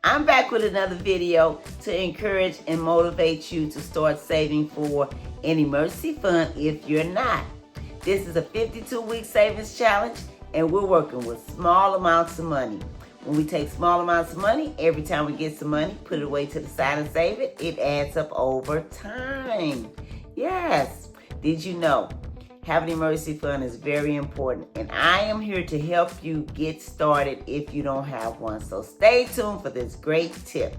I'm back with another video to encourage and motivate you to start saving for an emergency fund if you're not. This is a 52-week savings challenge, and we're working with small amounts of money. When we take small amounts of money, every time we get some money, put it away to the side and save it, it adds up over time. Yes. Did you know having an emergency fund is very important? And I am here to help you get started if you don't have one. So stay tuned for this great tip.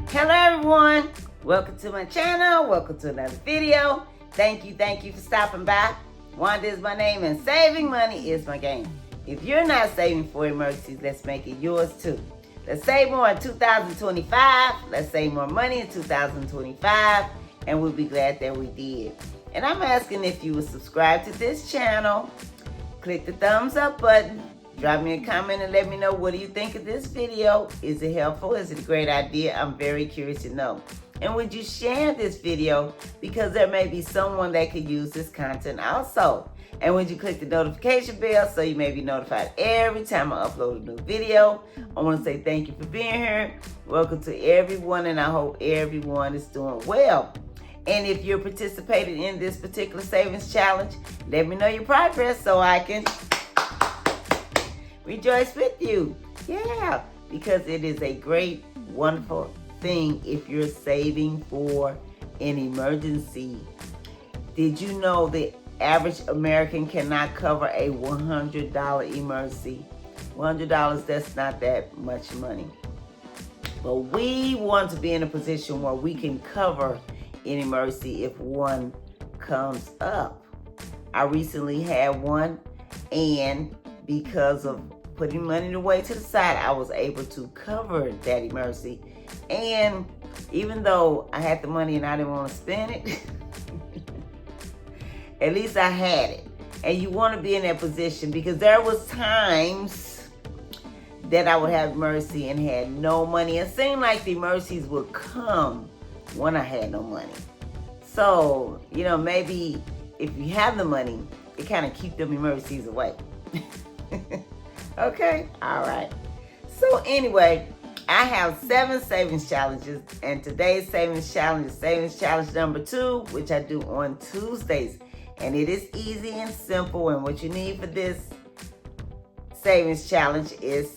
Hello everyone, welcome to my channel, welcome to another video. Thank you for stopping by. Wanda is my name and saving money is my game. If you're not saving for emergencies, let's make it yours too. Let's save more in 2025, let's save more money in 2025, and we'll be glad that we did. And I'm asking if you would subscribe to this channel, click the thumbs up button, drop me a comment and let me know, what do you think of this video? Is it helpful? Is it a great idea? I'm very curious to know. And would you share this video, because there may be someone that could use this content also. And would you click the notification bell so you may be notified every time I upload a new video. I want to say thank you for being here. Welcome to everyone, and I hope everyone is doing well. And if you're participating in this particular savings challenge, let me know your progress so I can rejoice with you. Yeah, because it is a great, wonderful thing if you're saving for an emergency. Did you know the average American cannot cover a $100 emergency? $100, that's not that much money. But we want to be in a position where we can cover an emergency if one comes up. I recently had one, and because of putting money away to the side, I was able to cover that emergency. And even though I had the money and I didn't want to spend it, at least I had it. And you want to be in that position, because there was times that I would have emergency and had no money. It seemed like the emergencies would come when I had no money. So, maybe if you have the money, it kind of keep them emergencies away. Okay, all right. So anyway, I have 7 savings challenges, and today's savings challenge is savings challenge number 2, which I do on Tuesdays. And it is easy and simple, and what you need for this savings challenge is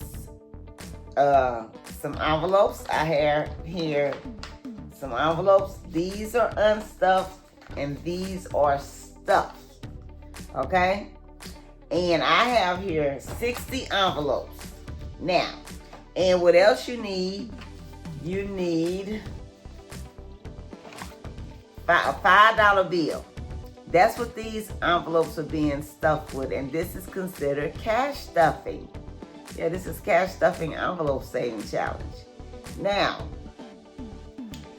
some envelopes. I have here some envelopes. These are unstuffed and these are stuffed. Okay? And I have here 60 envelopes. Now, and what else you need? You need a $5 bill. That's what these envelopes are being stuffed with, and this is considered cash stuffing. Yeah, this is cash stuffing envelope saving challenge. Now,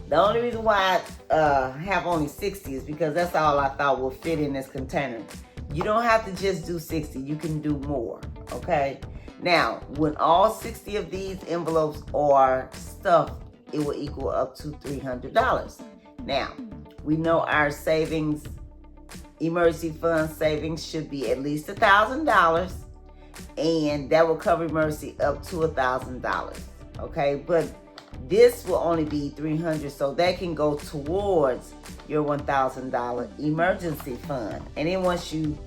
the only reason why I have only 60 is because that's all I thought will fit in this container. You don't have to just do 60, you can do more, okay? Now, when all 60 of these envelopes are stuffed, it will equal up to $300. Now, we know our savings, emergency fund savings should be at least $1,000, and that will cover emergency up to $1,000, okay? But this will only be $300, so that can go towards your $1,000 emergency fund. And then once you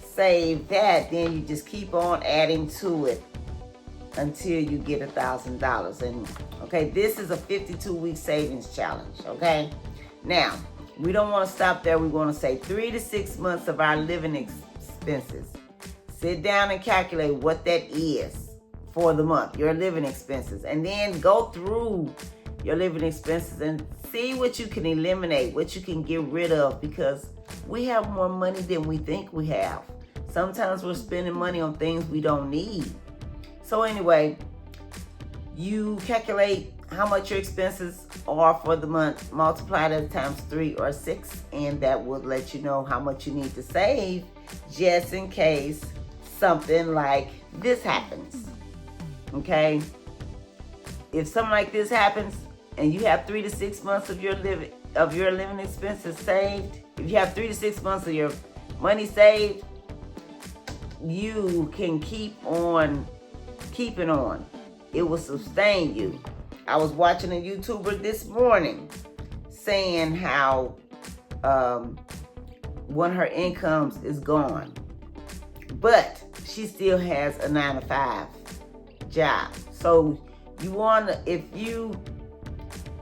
save that, then you just keep on adding to it until you get $1,000. And okay, this is a 52-week savings challenge, okay? Now, we don't want to stop there. We want to say 3 to 6 months of our living expenses. Sit down and calculate what that is for the month, your living expenses, and then go through your living expenses and see what you can eliminate, what you can get rid of, because we have more money than we think we have. Sometimes we're spending money on things we don't need. So anyway, you calculate how much your expenses are for the month, multiply that times 3 or 6, and that will let you know how much you need to save just in case something like this happens. Okay? If something like this happens and you have 3 to 6 months of your of your living expenses saved, if you have 3 to 6 months of your money saved, you can keep on keeping on. It will sustain you. I was watching a YouTuber this morning saying how one of her incomes is gone, but she still has a 9-to-5 job. So you want to, if you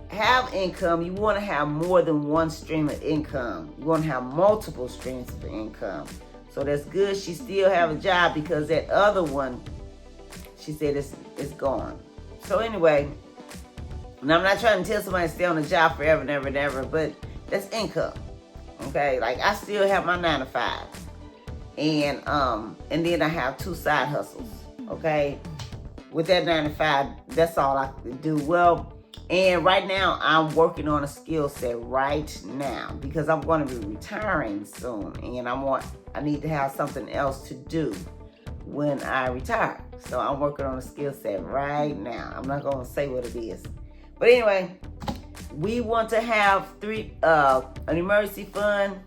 have income, you want to have more than one stream of income. You want to have multiple streams of income. So that's good. She still have a job because that other one, she said it's gone. So anyway, and I'm not trying to tell somebody to stay on a job forever and ever and ever, but that's income. Okay, like I still have my 9-to-5, and then I have 2 side hustles. Okay, with that 9-to-5, that's all I can do. Well, and right now I'm working on a skill set right now because I'm going to be retiring soon, and I need to have something else to do when I retire. So I'm working on a skill set right now. I'm not going to say what it is, but anyway, we want to have an emergency fund,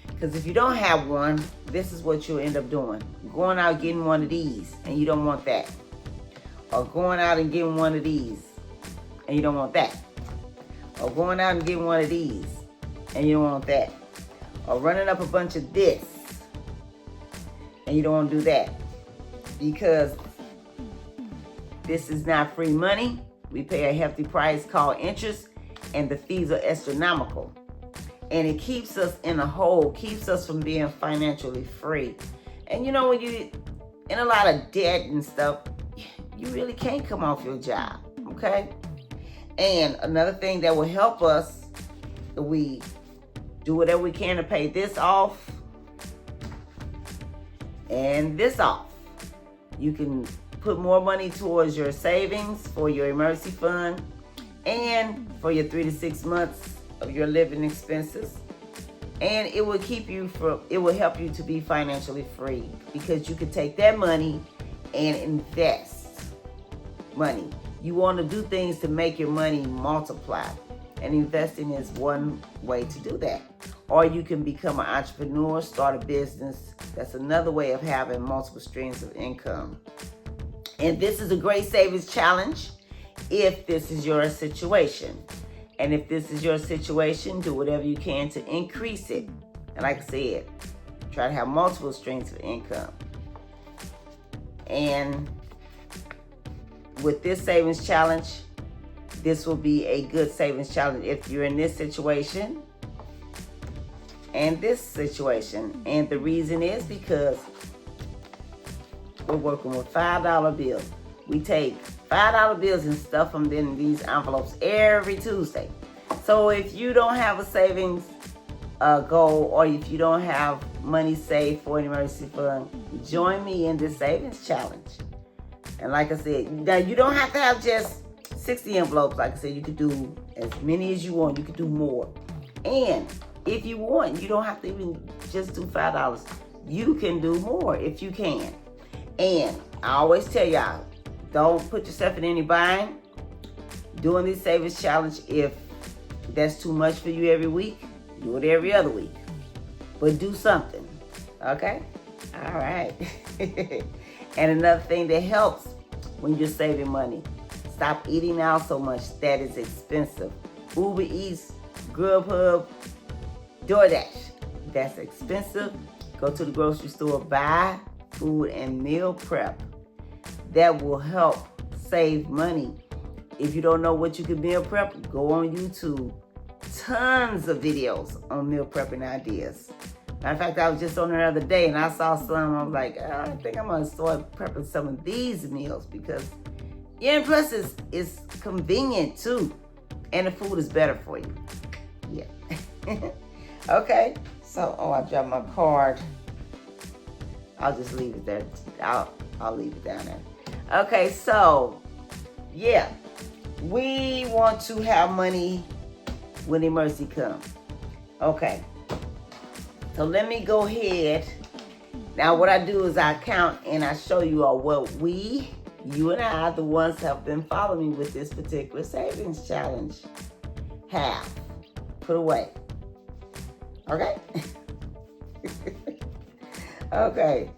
because if you don't have one, this is what you'll end up doing: going out getting one of these, and you don't want that, or going out and getting one of these, and you don't want that, or going out and getting one of these, and you don't want that, or running up a bunch of this, and you don't want to do that, because this is not free money. We pay a hefty price called interest, and the fees are astronomical. And it keeps us in a hole, keeps us from being financially free. And you know, when you're in a lot of debt and stuff, you really can't come off your job, okay? And another thing that will help us, we do whatever we can to pay this off and this off. You can put more money towards your savings for your emergency fund and for your 3 to 6 months of your living expenses. And it will help you to be financially free, because you can take that money and invest money. You want to do things to make your money multiply, and investing is one way to do that. Or you can become an entrepreneur, start a business. That's another way of having multiple streams of income. And this is a great savings challenge if this is your situation. And if this is your situation, do whatever you can to increase it. And like I said, try to have multiple streams of income. And with this savings challenge, this will be a good savings challenge if you're in this situation and this situation. And the reason is because we're working with $5 bills. We take $5 bills and stuff them in these envelopes every Tuesday. So if you don't have a savings goal, or if you don't have money saved for an emergency fund, join me in this savings challenge. And like I said, now you don't have to have just 60 envelopes. Like I said, you could do as many as you want. You could do more. And if you want, you don't have to even just do $5. You can do more if you can. And I always tell y'all, don't put yourself in any bind doing this savings challenge. If that's too much for you every week, do it every other week. But do something, okay? All right. And another thing that helps when you're saving money, stop eating out so much. That is expensive. Uber Eats, Grubhub, DoorDash, that's expensive. Go to the grocery store, buy food and meal prep. That will help save money. If you don't know what you can meal prep, go on YouTube. Tons of videos on meal prepping ideas. Matter of fact, I was just on there the other day and I saw some. I was like, I think I'm gonna start prepping some of these meals, because and plus it's convenient too, and the food is better for you. Yeah. Okay. So, I dropped my card. I'll just leave it there. I'll leave it down there. Okay, so yeah, we want to have money when emergency comes. Okay, so let me go ahead. Now what I do is I count and I show you all what you and I, the ones have been following me with this particular savings challenge, have. put away. Okay? Okay.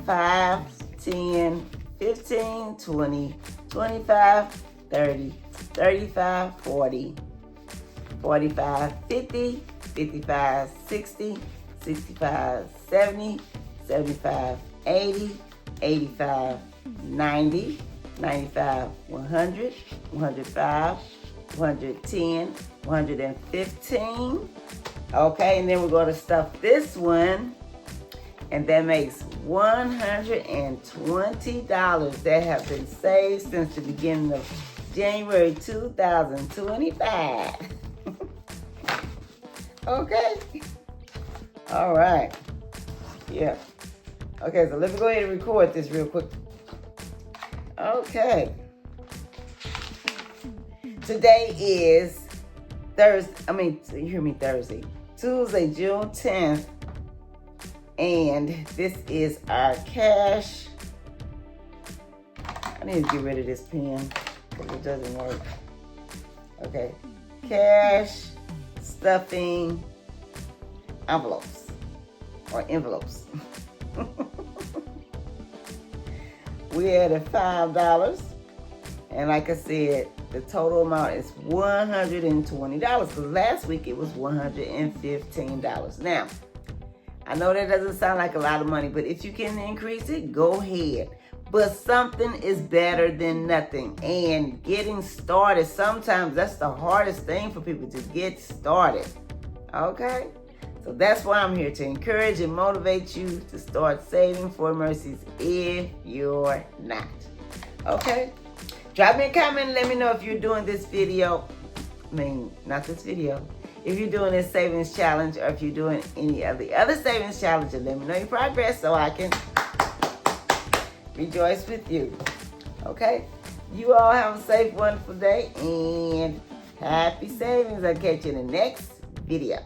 5, 10, 15, 20, 25, 30, 35, 40, 45, 50, 55, 60, 65, 70, 75, 80, 85, 90, 95, 100, 105, 110, 115. Okay, and then we're going to stuff this one, and that makes $120 that have been saved since the beginning of January 2025. Okay. All right. Yeah. Okay, so let me go ahead and record this real quick. Okay. Today is Thursday. Tuesday, June 10th. And this is our cash. I need to get rid of this pen because it doesn't work. Okay. Cash stuffing envelopes. We're at $5. And like I said, the total amount is $120 because last week it was $115. Now, I know that doesn't sound like a lot of money, but if you can increase it, go ahead. But something is better than nothing. And getting started, sometimes that's the hardest thing for people, to get started. Okay? So that's why I'm here, to encourage and motivate you to start saving for emergencies if you're not. Okay? Drop me a comment and let me know if you're doing this video. Not this video. If you're doing this savings challenge, or if you're doing any of the other savings challenges, let me know your progress so I can rejoice with you. Okay? You all have a safe, wonderful day, and happy savings. I'll catch you in the next video.